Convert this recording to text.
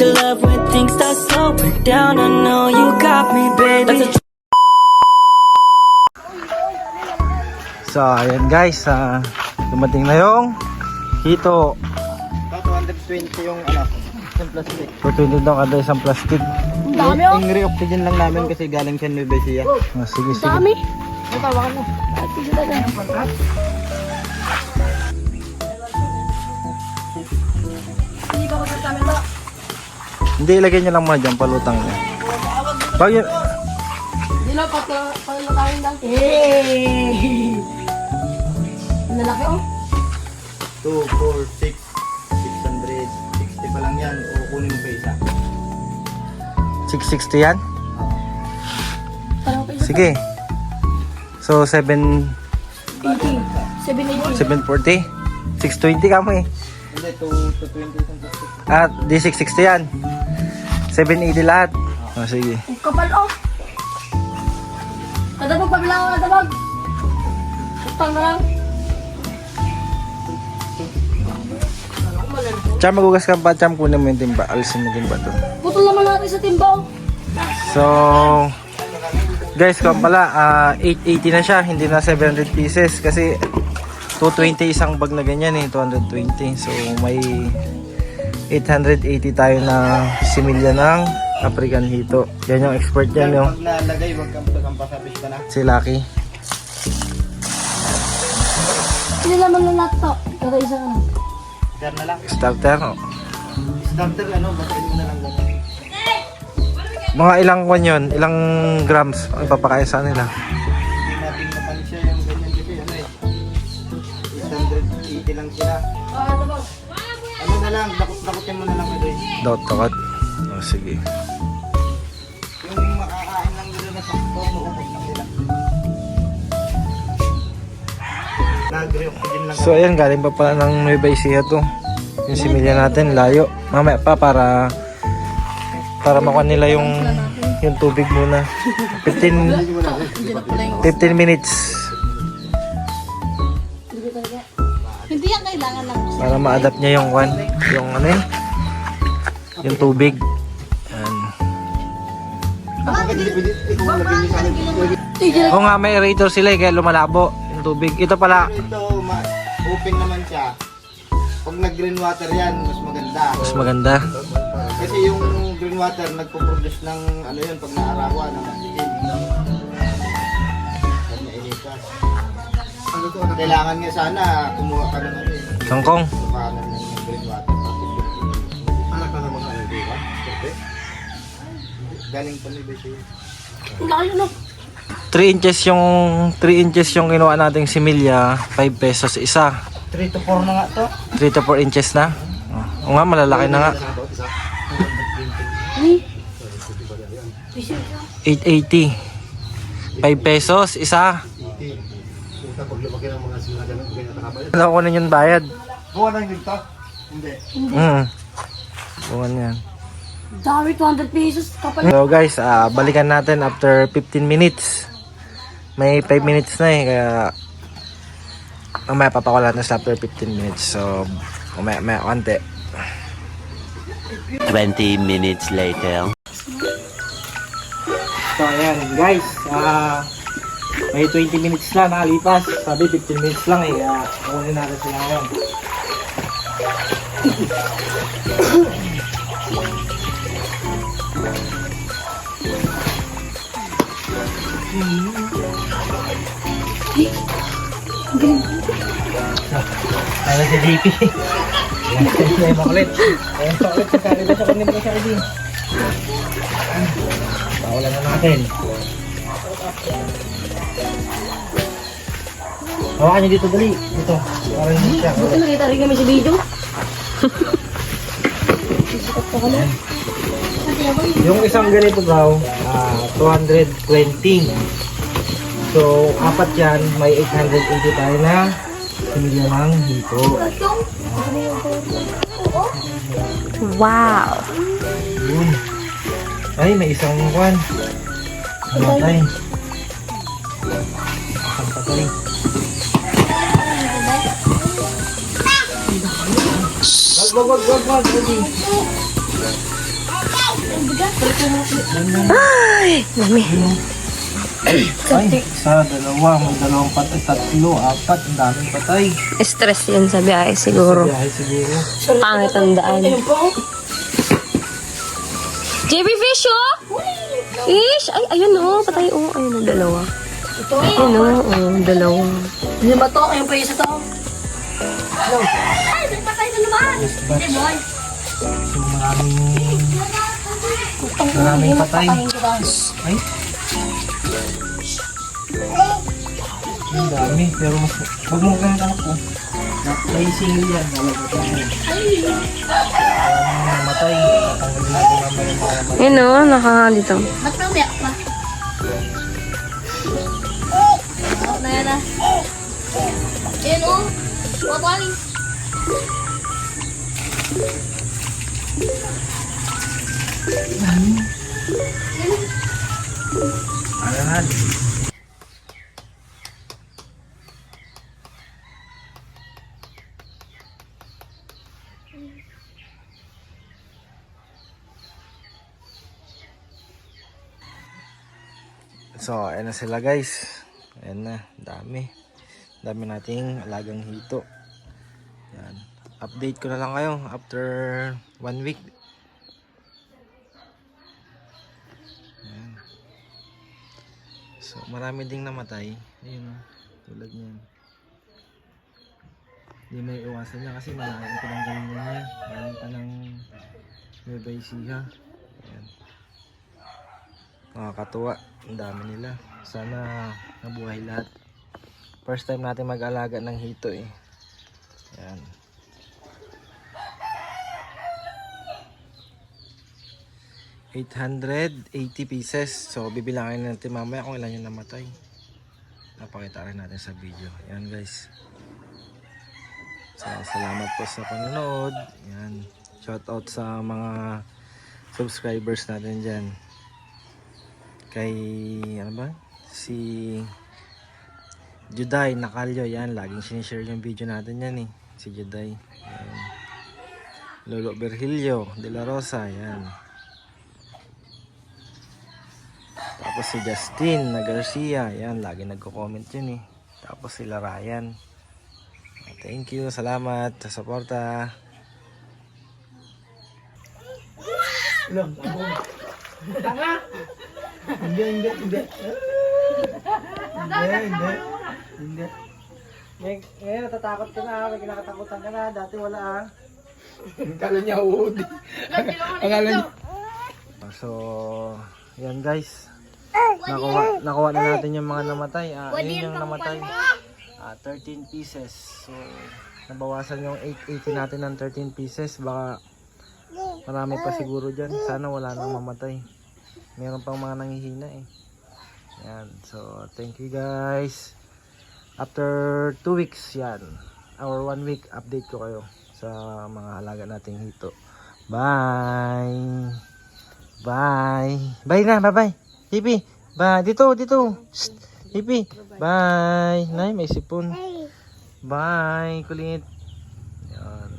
your love when things start slowing down. I know you got me, baby. So ayan guys, dumating na yung hito. 220 yung ano, isang plastic. 220 daw kada isang plastic. Ang dami oh. Yung re-oxygen lang namin kasi galing sa Nueva Ecija. Sige, Ang sige. dami. Ay, tawakan mo. Ay, sige talaga. Hindi ka magkakamit ba? Hindi, ilagay niya lang muna dyan, palutang niya. Pag yun, Hindi na, palutahin lang. Hey! Ang lalaki oh. 2, 4, 6, 660 pa lang yan. O kunin mo pa isa. 660 yan? Parang kayo. Sige. So, 80. 780. 740? 620 ka mo eh. Hindi, 220 isang plastic. At di 660 yan. 780 lahat. Oh, sige. Ang kapal oh. Kadabog, pabila ko kadabog. Utang na lang. Cham, magugas ka pa, Cham. Kunin mo yung timba. Alisin mo yung timba doon. Putol naman natin sa timba oh. So, guys, kung pala, 880 na siya. Hindi na 700 pieces. Kasi 220 isang bag na ganyan eh. 220. So, may 880 tayo na similya ng African hito. Yan yung expert yan yung Pag nalagay, huwag kang pasabis ka na. si Lucky. Hindi naman na lahat to. Kada isa ano. Start na lang. Starter. Oh. Starter, ano, basahin mo na lang ganyan. Mga ilang kwan yun? Ilang grams ang ipapakain sa nila? Hindi natin mapanisya yung ganyan kasi ano eh. 180 lang sila. Kadabog. Ano na lang, dakot-dakotin mo na lang ito eh. Dot-dot. Oh, sige. Yung makakain lang nila na sakto, maubos lang nila. Nag-re-oxygen lang. So ayan, galing pa pala ng Nueva Ecija to. Yung similya natin, layo. Mamaya pa para makuha nila yung tubig muna. 15 minutes Hindi yan kailangan lang. para ma-adapt niya yung ano eh, yung tubig. Ayan. Oo nga, may aerator sila eh, kaya lumalabo yung tubig. Ito pala, Ito, open naman siya. Pag nag-green water yan, mas maganda. mas maganda. Kasi yung green water nagpo-produce ng ano yun pag naarawan ng oxygen. Kanya initas. Kailangan nga sana kumuha ka ng ano eh. Kangkong. Tukanan ng green water. Anak ka naman ano di ba? Galing pa ni Bessie. Ang laki no. 3 inches yung kinuha nating similya, 5 pesos isa. 3 to 4 na nga to. 3 to 4 inches na. Oo nga, malalaki na nga. 880. 5 pesos isa. Ano ko na yung bayad? Buwan na yung dito? Hindi. Buwan yan. Dami 200 pesos. Kapal. So guys, balikan natin after 15 minutes. May 5 minutes na eh, kaya mamaya papakulat na sa after 15 minutes. So, mamaya konti. 20 minutes later. So ayan guys, may 20 minutes na nakalipas. Sabi 15 minutes lang eh, kaya kunin natin sila ngayon. Ano si JP? Ayan makulit. Ayan makulit, kasali ba sa kanila sa kanila? Pawalan na natin. Hawakan niyo dito, dali. Dito. Parang hindi siya. Buti nakita rin kami sa video. Yung isang ganito daw, 220. So, apat yan, may 880 tayo na similya ng hito. Wow! Yun. Ay, may isang kwan. Namatay. Isang patay. Wag. Ay, dami. Ay, isa, dalawa, may dalawang patay, tatlo, apat, ang daming patay. Stress yan sa biyahe siguro. Biyahe siguro. Pangit ang daan. JB Fish, oh! Fish! Ay, ayun, oh. Patay, oh. Ayun, oh, dalawa. Ito. Ayun, oh, dalawa. Hindi ba to? Ayun pa isa to. Ay, patay na naman. Yes, but, Hindi, boy. so maraming patay. Ay. Ang dami, pero mas, huwag mong ganun ako. May single yan, nalagatan mo. Maraming namatay. Tanggalin natin naman yung mga namatay. Ayun, oh. Dito. Ba't may umiyak pa? Ako na yan ah. Ayun oh. Watali. Ayan. So, ayan na sila guys. Ayan na, dami. Dami nating alagang hito. Ayan. Update ko na lang kayo after 1 week. Ayan. So, marami ding namatay. Ayun o, tulad niyan. Hindi may iwasan niya kasi malaking ko ng ganyan niya. Galing pa ng Nueva Ecija. Ayan. Nakakatuwa. Ang dami nila. Sana nabuhay lahat. First time natin mag-alaga ng hito eh. Ayan. $880 pieces. So bibilangin natin mamaya kung ilan yung namatay. Napakita rin natin sa video. Ayan guys. So salamat po sa panonood. Ayan. Shout out sa mga subscribers natin dyan. Kay ano ba? Si Juday Nakalyo, yan, laging sinishare yung video natin yan eh. Si Juday. Yan. Lolo Virgilio de la Rosa, yan. Tapos si Justin na Garcia, yan, laging nagko-comment yun eh. Tapos sila Ryan. Thank you, salamat sa suporta. Hindi. Ngayon natatakot ka na, may kinakatakutan ka na, dati wala ah. Akala niya uod. Akala niya. So, yan guys. Nakuha na natin yung mga namatay. Ayun yung namatay. 13 pieces. So, nabawasan yung 880 natin ng 13 pieces. Baka marami pa siguro dyan. Sana wala nang mamatay. Meron pang mga nanghihina eh. Yan. So, thank you guys. After 2 weeks yan. Or 1 week, update ko kayo sa mga alaga nating hito. Bye! Bye! Bye na! Bye-bye! Hippie! Bye! Dito! Shh! Hippie! Bye! Nay, may sipon. Bye! Kulit! Yan.